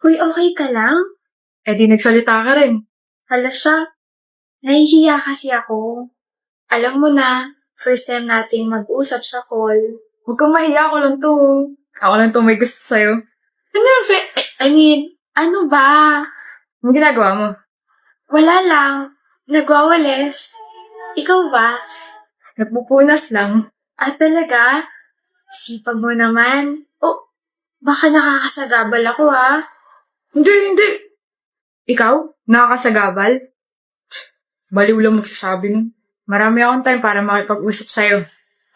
Hoy, okay ka lang? Eh di nagsalita ka rin. Hala siya, nahihiya kasi ako. Alam mo na, first time nating mag-usap sa call. Huwag kang mahiya, ako lang to. Ako lang to may gusto sa'yo. Ano ba? Anong ginagawa mo? Wala lang. Nagwawalis. Ikaw ba? Nagpupunas lang. Talaga? Sipag mo naman. Oh, baka nakakasagabal ako ha. Hindi. Ikaw? Nakakasagabal? Baliw lang magsasabi nun. Marami akong time para makipag-usap sa'yo.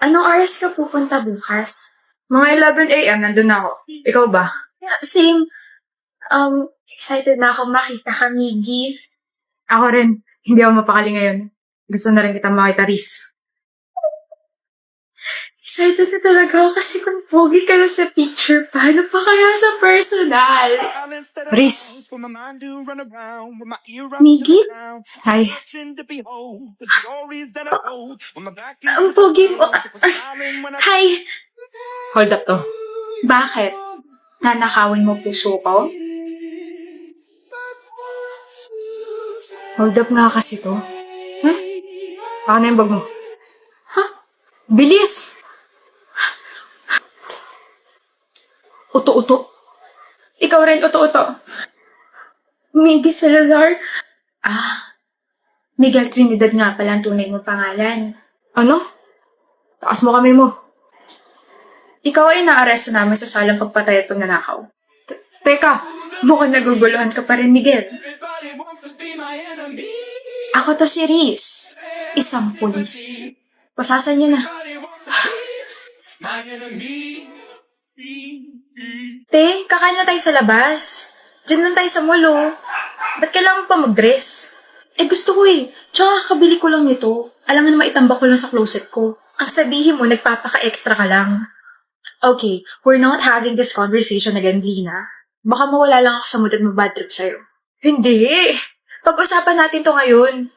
Anong oras ka pupunta bukas? Mga 11 a.m. nandun ako. Ikaw ba? Same. Excited na ako makita ka, Miggy. Ako rin. Hindi ako mapakali ngayon. Gusto na rin kita makita, Riz. Excited na talaga ako kasi kung pogi ka na sa picture, paano pa kaya sa personal? Riz. Miggy? Hi. Ang pogi mo. Hi! Hold up to. Bakit? Nanakawin mo puso ko? Hold up nga kasi to. Huh? Ako na yung bag mo. Bilis! Uto-uto. Ikaw rin, uto-uto. Miggy Salazar? Miguel Trinidad nga pala ang tunay mong pangalan. Ano? Taas mo kami mo. Ikaw ay naaresto namin sa salang pagpatay at pagnanakaw. Teka, mukhang naguguluhan ka pa rin, Miguel. Ako to si Riz. Isang pulis. Pasasan niyo na. Te, kakain na tayo sa labas. Diyan lang tayo sa mall, oh. Ba't kailangan pa mag-dress? Gusto ko eh. Tsaka kakabili ko lang nito. Alam mo na maitambak ko lang sa closet ko. Ang sabihin mo, nagpapaka-extra ka lang. Okay, we're not having this conversation again, Lina. Baka mawala lang ako sa mood at mag-bad trip sa'yo. Hindi. Pag-usapan natin to ngayon.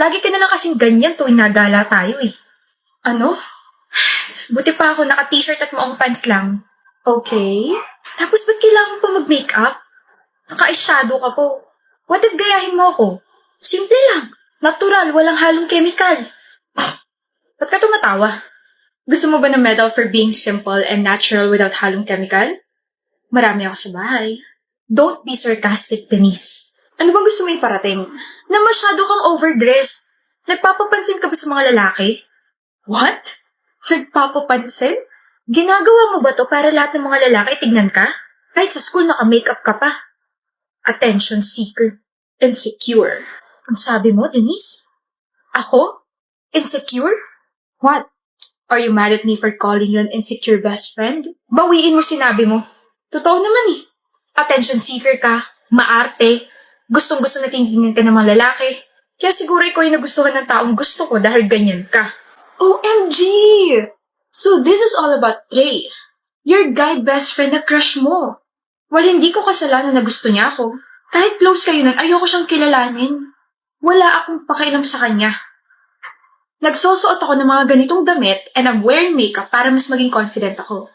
Lagi ka na lang kasing ganyan tuwing nagala tayo eh. Ano? Buti pa ako naka-t-shirt at maong pants lang. Okay. Tapos ba't kailangan pa mag-makeup? Naka-eyeshadow ka po. What if gayahin mo ako? Simple lang. Natural, walang halong chemical. Ba't ka tumatawa? Gusto mo ba ng medal for being simple and natural without halong chemical? Marami ako sa bahay. Don't be sarcastic, Denise. Ano bang gusto mo iparating? Na masyado kang overdressed. Nagpapapansin ka ba sa mga lalaki? What? Nagpapapansin? Ginagawa mo ba to para lahat ng mga lalaki tignan ka? Kahit sa school naka-makeup ka pa. Attention seeker. Insecure. Ang sabi mo, Denise? Ako? Insecure? What? Are you mad at me for calling you an insecure best friend? Bawiin mo sinabi mo. Totoo naman eh. Attention seeker ka, maarte, gustong-gusto na tingnan ka ng mga lalaki. Kaya siguro ikaw yung nagustuhan ng taong gusto ko dahil ganyan ka. OMG! So this is all about Trey. Your guy best friend na crush mo. Well, hindi ko kasalanan na gusto niya ako. Kahit close kayo nun, ayoko siyang kilalanin. Wala akong pakialam sa kanya. Nagsusuot ako ng mga ganitong damit and I'm wearing makeup para mas maging confident ako.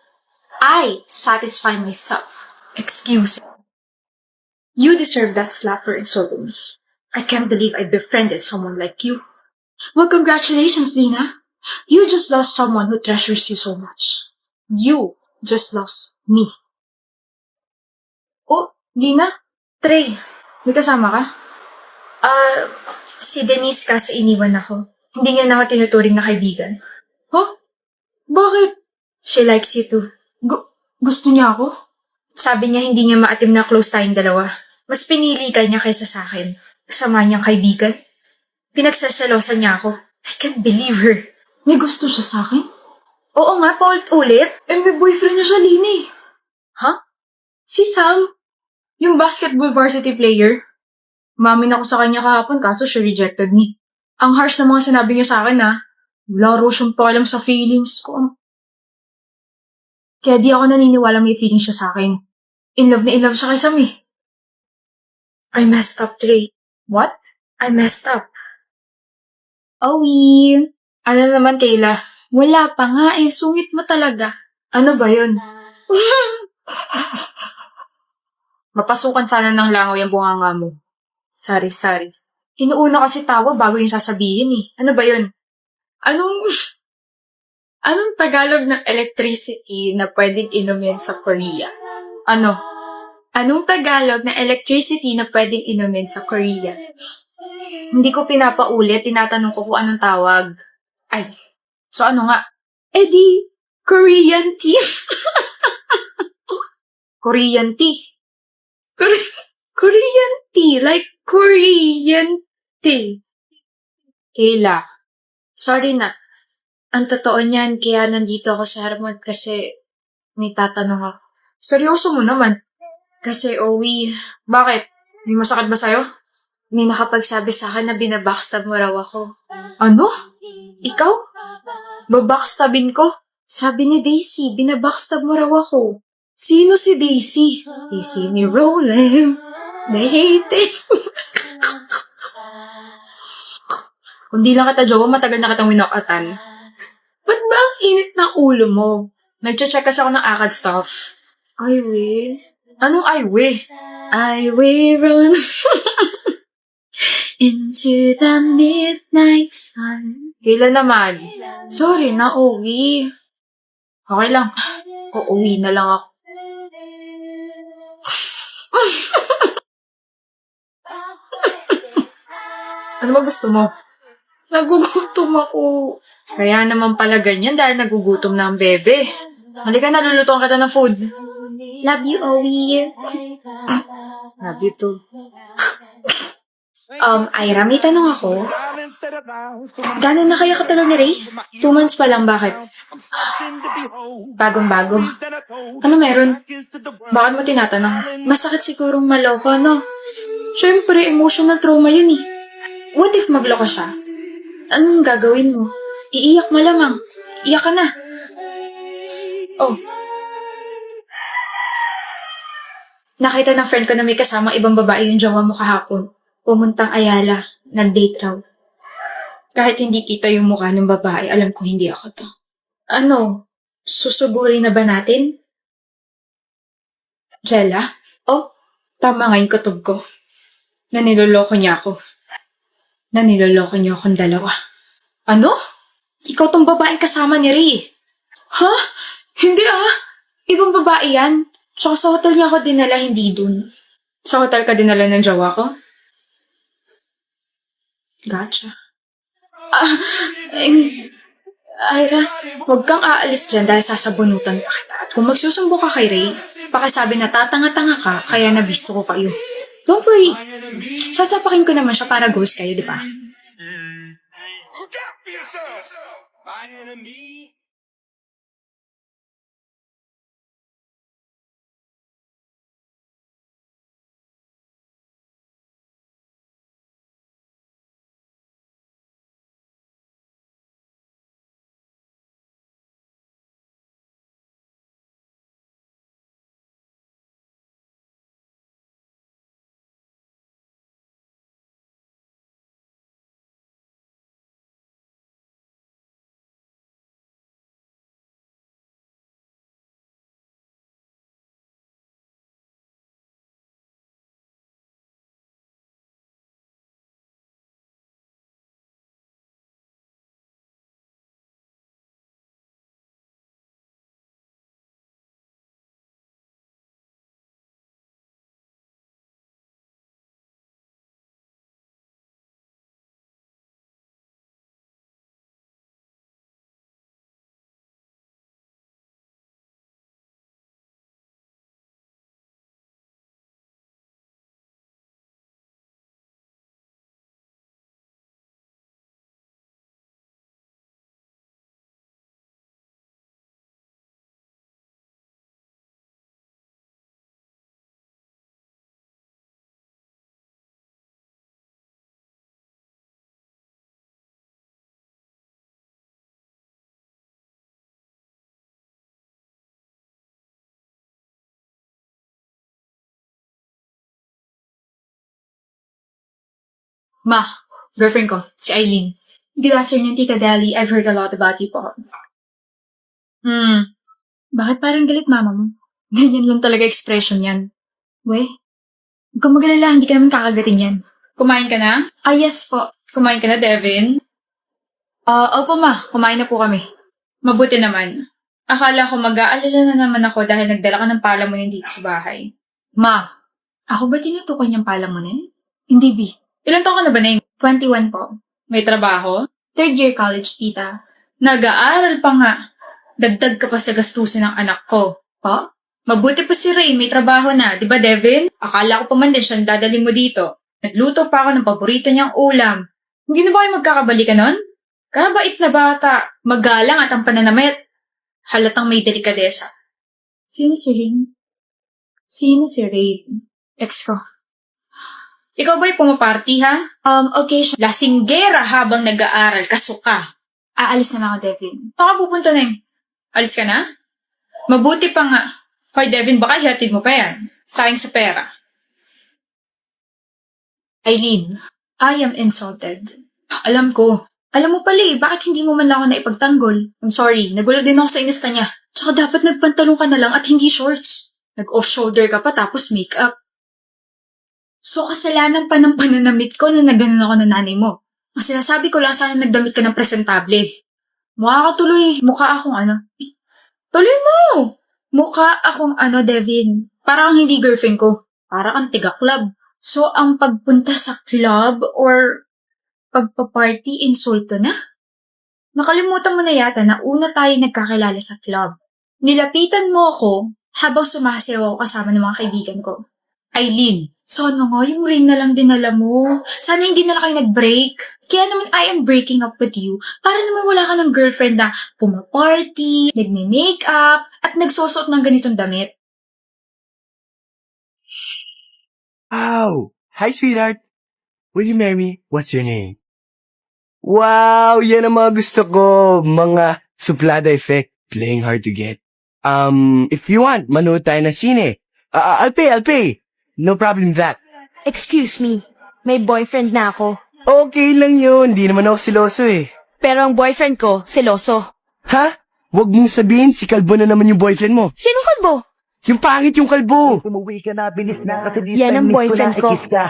I satisfy myself. Excuse me. You deserve that slap for insulting me. I can't believe I befriended someone like you. Well, congratulations, Lina. You just lost someone who treasures you so much. You just lost me. Oh, Lina? Trey, may kasama ka? Si Denise kasi iniwan ako. Hindi niya na ako tinuturing na kaibigan. Huh? Bakit? She likes you too. Gusto niya ako? Sabi niya hindi niya maatim na close tayong dalawa. Mas pinili ka niya kaysa sa akin. Kasama niyang kaibigan. Pinagsasalosan niya ako. I can't believe her. May gusto siya sa akin? Oo nga, paulit-ulit. May boyfriend niya siya, Lini. Huh? Si Sam. Yung basketball varsity player. Umamin ako sa kanya kahapon kaso she rejected me. Ang harsh na mga sinabi niya sa akin ha. Wala raw siyang paalam sa feelings ko. Kaya di ako naniniwala may feelings siya sa akin. In love siya kay Sam eh. I messed up, Trey. What? I messed up. Owie! Ano naman, Kayla? Wala pa nga eh. Sungit mo talaga. Ano ba yun? Mapasukan sana ng langaw yung bunganga mo. Sari-sari. Inuuna kasi tawa bago yung sasabihin eh. Ano ba yun? Anong, anong Tagalog ng electricity na pwedeng inumin sa Korea? Ano? Anong Tagalog na electricity na pwedeng inumin sa Korea? Hindi ko pinapaulit, tinatanong ko kung anong tawag. Ay, so ano nga? Eh di, Korean tea. Korean tea. Korean tea, like Korean tea. Kayla, sorry na. Ang totoo niyan, kaya nandito ako sa Harmon kasi may tatanong ako. Seryoso mo naman. Kasi, Owie, bakit? May masakit ba sa'yo? May nakapagsabi sa akin na binabackstab mo raw ako. Ano? Ikaw? Babackstabin ko? Sabi ni Daisy, binabackstab mo raw ako. Sino si Daisy? They see me rolling. They hate it. Kung di lang kita jowa, matagal na kitang winokatan. Ba't ba ang init ng ulo mo? Nag-check kasi ako ng akad stuff. Ay, we. Anong ay, we? I will run into the midnight sun. Kailan naman? Sorry na, Owie. Okay lang. Uuwi na lang ako. Ano ba gusto mo? Nagugutom ako. Kaya naman pala ganyan dahil nagugutom na ang bebe. Halika na, lulutuan kita ng food. Love you, Owie. Love you too. Ira, may tanong ako. Gano'n na kaya katagal ni Ray? 2 months pa lang, bakit? Bagong-bago. Ano meron? Bakit mo tinatanong? Masakit sigurong maloko, no? Siyempre, emotional trauma yun eh. What if magloko siya? Anong gagawin mo? Iiyak malamang. Iyak ka na. Oh. Nakita ng friend ko na may kasamang ibang babae yung jowa mo kahapon. Pumuntang Ayala. Nag-date raw. Kahit hindi kita yung mukha ng babae, alam ko hindi ako to. Ano? Susuguri na ba natin? Jella? Oh, tama nga yung kutob ko. Naniloloko niya ako. Naniloloko niyo akong dalawa. Ano? Ikaw tong babaeng kasama ni Ray. Ha? Hindi ah. Ibang babae yan. Tsaka sa hotel niya ako dinala, hindi dun. Sa hotel ka dinala ng jowa ko? Gotcha. Ira, huwag kang aalis dyan dahil sasabunutan pa kita. At kung magsusumbo ka kay Ray, pakisabi na tatanga-tanga ka, kaya nabisto ko kayo. Don't worry. Sasapakin ko naman siya para goals kayo, di ba? Look out for yourself! My enemy. Ma, girlfriend ko, si Eileen. Good afternoon, Tita Dali. I've heard a lot about you po. Bakit parang galit mama mo? Ganyan lang talaga expression yan. We, Huwag kang magalala, hindi ka naman kakagatin yan. Kumain ka na? Ah, yes po. Kumain ka na, Devin? Opo ma, kumain na po kami. Mabuti naman. Akala ko mag-aalala na naman ako dahil nagdala ka ng palamunin dito sa bahay. Ma, ako ba tinutukoy niyang palamunin? Hindi, B. Ilan taon ka na ba, Neng? 21 po. May trabaho? 3rd year college, tita. Nag-aaral pa nga. Dagdag ka pa sa gastusin ng anak ko. Po? Mabuti pa si Ray, may trabaho na. Di ba, Devin? Akala ko pa man din siyang dadalhin mo dito. Nagluto pa ako ng paborito niyang ulam. Hindi na ba kayo magkakabalikan nun? Kabait na bata. Magalang at ang pananamit. Halatang may delikadesa. Sino si Rain? Sino si Rain? Ex ko. Ikaw ba'y pumaparty, ha? Occasion. Lasinggera habang nag-aaral, kasuka. Aalis na ako, Devin. Saan ka pupunta, Neng? Alis ka na? Mabuti pa nga. Hoy, Devin, baka ihatid mo pa yan. Sayang sa pera. Eileen, I am insulted. Alam ko. Alam mo pala bakit hindi mo man lang ako naipagtanggol? I'm sorry, nagulat din ako sa inista niya. Tsaka dapat nagpantalong ka na lang at hindi shorts. Nag-off-shoulder ka pa tapos makeup. So kasalanan pa ng pananamit ko na naganon ako ng nanay mo. Ang sinasabi ko lang sana nagdamit ka ng presentable. Mukha ka tuloy. Mukha akong ano. Tuloy mo! Mukha akong ano, Devin. Parang hindi girlfriend ko. Para kang tiga-club. So, ang pagpunta sa club or pagpa-party, insulto na? Nakalimutan mo na yata na una tayo nagkakilala sa club. Nilapitan mo ako habang sumasayaw ako kasama ng mga kaibigan ko. Eileen, Sana nga, yung ring na lang dinala mo. Sana hindi na lang kayo nag-break. Kaya naman I am breaking up with you para naman wala ka ng girlfriend na pumaparty, nagme-makeup, at nagsusuot ng ganitong damit. Oh, hi, sweetheart. Will you marry me? What's your name? Wow, yan ang mga gusto ko. Mga suplada effect. Playing hard to get. If you want, manood tayo ng sine. I'll pay. No problem with that. Excuse me, may boyfriend na ako. Okay lang yun. Di naman ako siloso eh. Pero ang boyfriend ko, seloso. Ha? Huwag mong sabihin, si Kalbo na naman yung boyfriend mo. Sino kalbo? Yung pangit yung kalbo. Umuwi ka na, bilis na. Kasi this Yan time ang miss boyfriend na ko. i-kiss ka.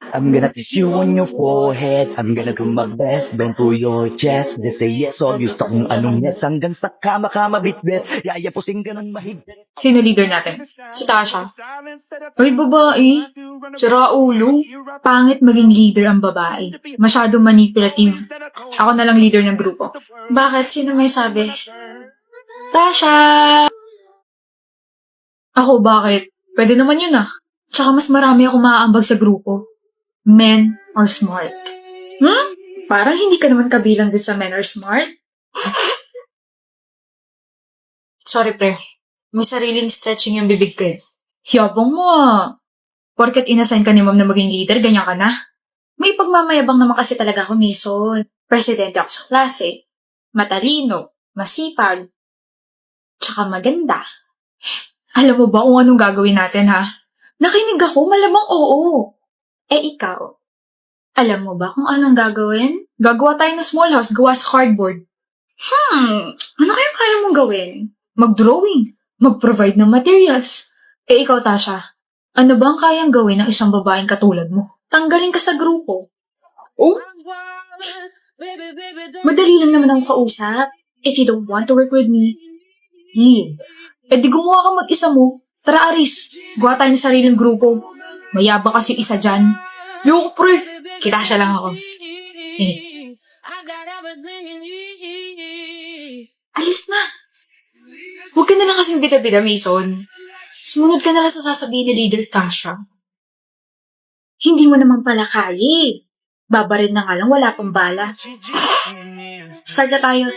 I'm gonna kiss you on your forehead. I'm gonna do my best, bend to your chest. They say yes, obvious to kung anong yes. Hanggang sa kama bitbit. Yayapusin ka ng mahigpit. sino leader natin? Si Tasha. Ay, babae. Sira ulo. Pangit maging leader ang babae. Masyadong manipulative. Ako na lang leader ng grupo. Bakit? Sino may sabi? Tasha! Ako, bakit? Pwede naman yun ah. Tsaka mas marami ako maaambag sa grupo. Men or smart. Parang hindi ka naman kabilang din sa men or smart. Sorry, pre. May sariling stretching yung bibig ko eh. Yabang mo ah. Porket inassign ka ni ma'am na maging leader, ganyan ka na. May pagmamayabang naman kasi talaga ako, Mason. Presidente ako sa klase. Matalino. Masipag. Tsaka maganda. Alam mo ba kung anong gagawin natin ha? Nakinig ako, malamang oo. Eh ikaw, alam mo ba kung anong gagawin? Gagawa tayo ng small house, gawa sa cardboard. Ano kaya kaya mong gawin? Mag-drawing. Mag-provide ng materials. Eh ikaw, Tasha, ano ba ang kayang gawin ng isang babaeng katulad mo? Tanggalin ka sa grupo. Oh? Madali lang naman akong kausap. If you don't want to work with me, Leave. Eh di gumawa ka mag-isa mo. Tara, Aris. Gawa tayo ng sariling grupo. Mayaba kasi isa dyan. Yung pre. kita siya lang ako. Alis na. Huwag ka na lang kasing bida-bida, Mason. Sumunod ka na lang sa sasabihin ni Leader Tasha. Hindi mo naman pala kaya eh. Babarin na nga lang, wala pang bala. Start na tayo.